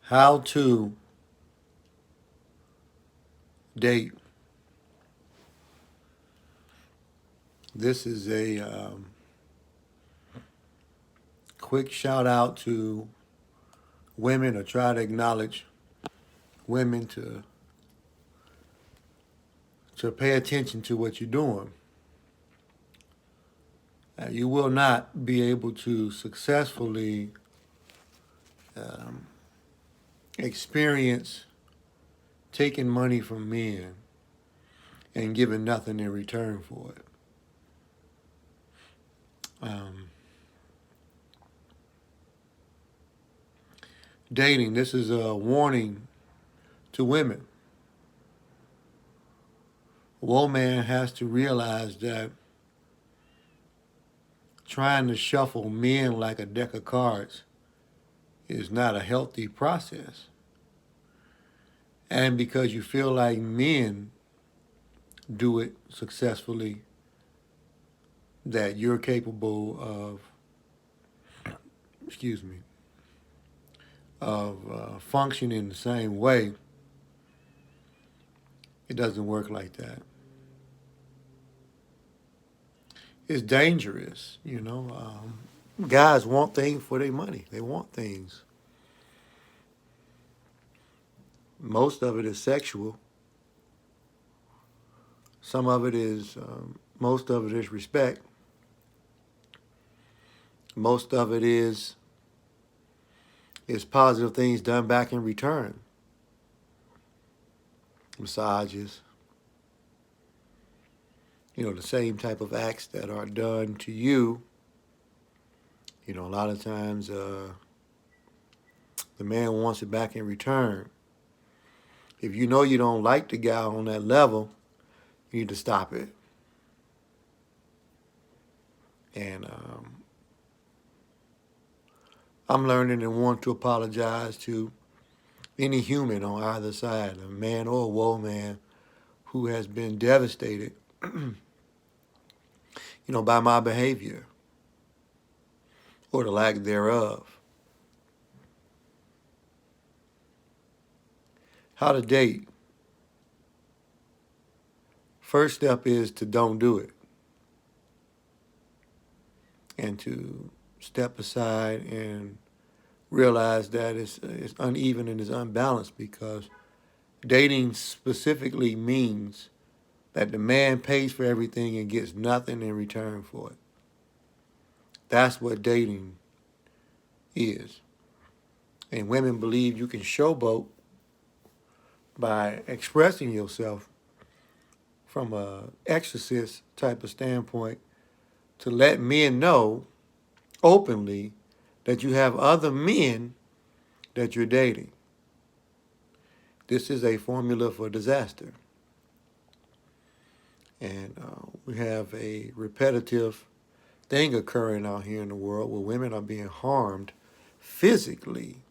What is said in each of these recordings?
How to date. This is a quick shout out to women, or try to acknowledge women to pay attention to what you're doing. You will not be able to successfully um, experience taking money from men and giving nothing in return for it. Um, Dating, this is a warning to women. A woman has to realize that trying to shuffle men like a deck of cards is not a healthy process. And because you feel like men do it successfully, that you're capable excuse me, of functioning the same way, it doesn't work like that. It's dangerous, you know. Guys want things for their money. They want things. Most of it is sexual. Most of it is respect. Most of it is positive things done back in return. Massages, the same type of acts that are done to you. A lot of times the man wants it back in return. If you know you don't like the guy on that level, you need to stop it. And I'm learning and want to apologize to any human on either side, a man or a woman, who has been devastated, by my behavior or the lack thereof. How to date. First step is to don't do it, and to step aside and realize that it's uneven and it's unbalanced, because dating specifically means that the man pays for everything and gets nothing in return for it. That's what dating is. And women believe you can showboat by expressing yourself from a exorcist type of standpoint to let men know openly that you have other men that you're dating. This is a formula for disaster. And we have a repetitive thing occurring out here in the world where women are being harmed physically.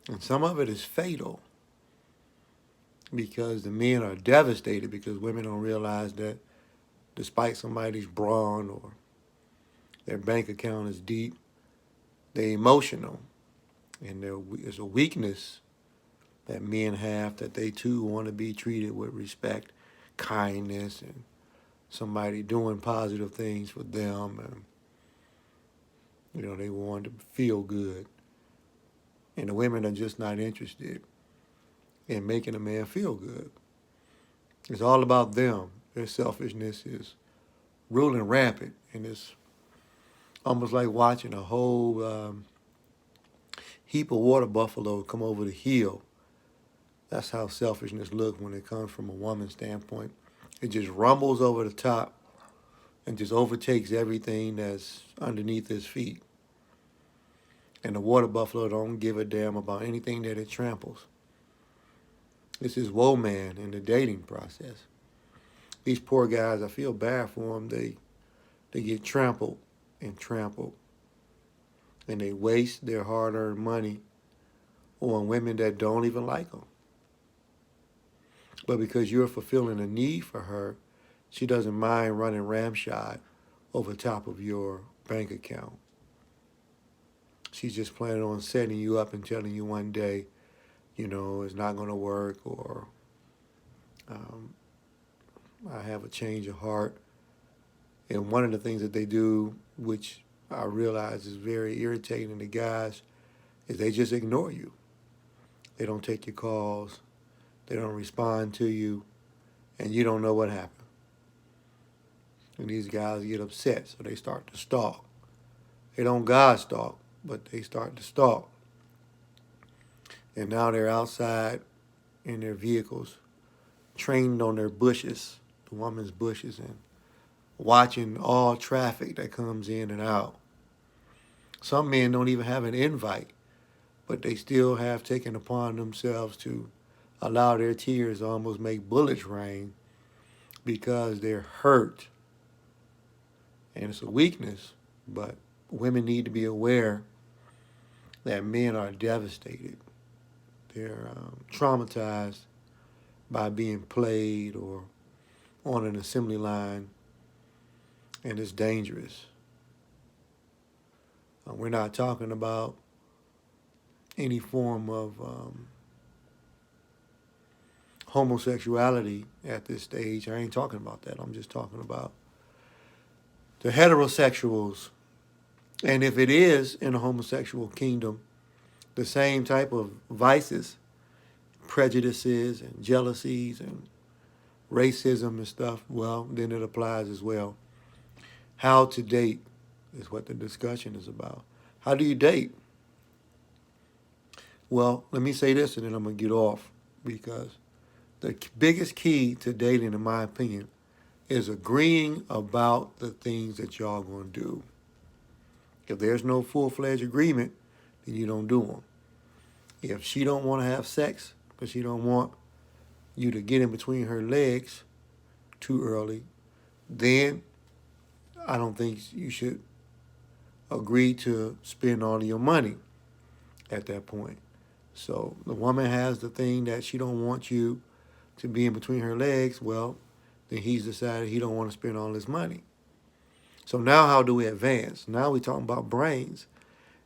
And some of it is fatal, because the men are devastated because women don't realize that despite somebody's brawn or their bank account is deep, they're emotional. And there's a weakness that men have, that they too want to be treated with respect, kindness, and somebody doing positive things for them. And, they want to feel good. And the women are just not interested in making a man feel good. It's all about them. Their selfishness is ruling rampant. And it's almost like watching a whole heap of water buffalo come over the hill. That's how selfishness looks when it comes from a woman's standpoint. It just rumbles over the top and just overtakes everything that's underneath his feet. And the water buffalo don't give a damn about anything that it tramples. This is woe man in the dating process. These poor guys, I feel bad for them. They get trampled and trampled. And they waste their hard-earned money on women that don't even like them. But because you're fulfilling a need for her, she doesn't mind running ramshot over top of your bank account. she's just planning on setting you up and telling you one day, it's not going to work, or um, I have a change of heart. And one of the things that they do, which I realize is very irritating to guys, is they just ignore you. They don't take your calls. They don't respond to you, and you don't know what happened. And these guys get upset, so they start to stalk. They don't God stalk, but they start to stalk. And now they're outside in their vehicles, trained on their bushes, the woman's bushes, and watching all traffic that comes in and out. Some men don't even have an invite, but they still have taken upon themselves to allow their tears to almost make bullets rain because they're hurt. And it's a weakness, but women need to be aware that men are devastated. They're traumatized by being played or on an assembly line, and it's dangerous. We're not talking about any form of homosexuality at this stage. I ain't talking about that. I'm just talking about the heterosexuals. And if it is in a homosexual kingdom, the same type of vices, prejudices and jealousies and racism and stuff, well, then it applies as well. How to date is what the discussion is about. How do you date? Well, let me say this and then I'm going to get off, because the biggest key to dating, in my opinion, is agreeing about the things that y'all going to do. If there's no full-fledged agreement, then you don't do them. If she don't want to have sex, but she don't want you to get in between her legs too early, then I don't think you should agree to spend all of your money at that point. So the woman has the thing that she don't want you to be in between her legs. Well, then he's decided he don't want to spend all his money. So now how do we advance? Now we're talking about brains.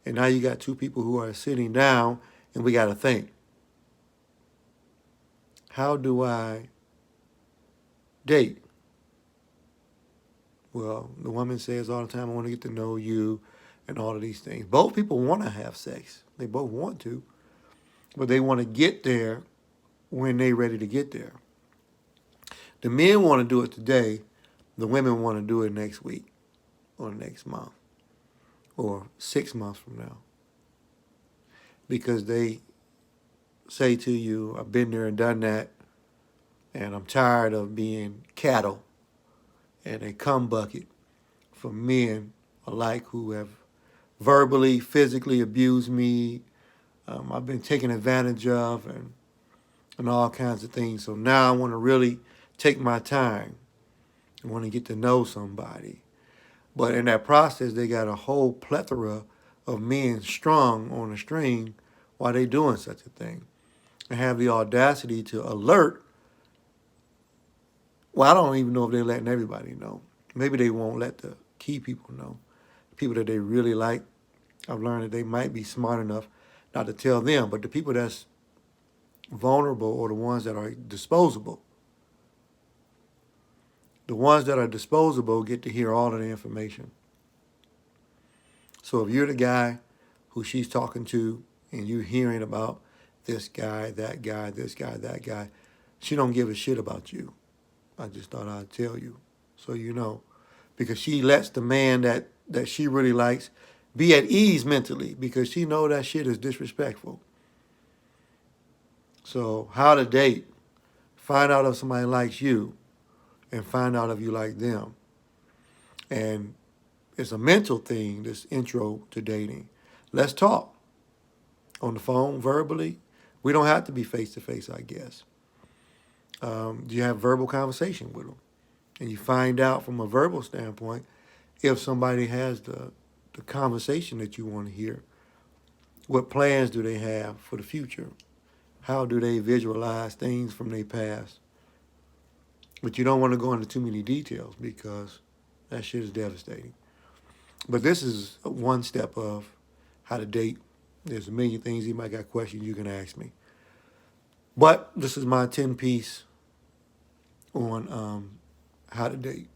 And now you got two people who are sitting down and we got to think. How do I date? Well, the woman says all the time, I want to get to know you and all of these things. Both people want to have sex. They both want to. But they want to get there when they're ready to get there. The men want to do it today. The women want to do it next week or next month or 6 months from now. Because they say to you, I've been there and done that, and I'm tired of being cattle and a cum bucket for men alike who have verbally, physically abused me. I've been taken advantage of and all kinds of things. So now I want to really take my time. I want to get to know somebody. But in that process, they got a whole plethora of men strung on a string while they doing such a thing. And have the audacity to alert. Well, I don't even know if they're letting everybody know. Maybe they won't let the key people know. People that they really like, I've learned that they might be smart enough not to tell them, but the people that's vulnerable or the ones that are disposable. The ones that are disposable get to hear all of the information. So if you're the guy who she's talking to and you're hearing about this guy, that guy, this guy, that guy, she don't give a shit about you. I just thought I'd tell you so you know. Because she lets the man that she really likes be at ease mentally because she know that shit is disrespectful. So how to date, find out if somebody likes you and find out if you like them. And it's a mental thing, this intro to dating. Let's talk on the phone, verbally. We don't have to be face-to-face, I guess. You have verbal conversation with them. And you find out from a verbal standpoint if somebody has the conversation that you want to hear. What plans do they have for the future? How do they visualize things from their past? But you don't want to go into too many details because that shit is devastating. But this is one step of how to date. There's a million things. You might got questions you can ask me. But this is my 10 piece on how to date.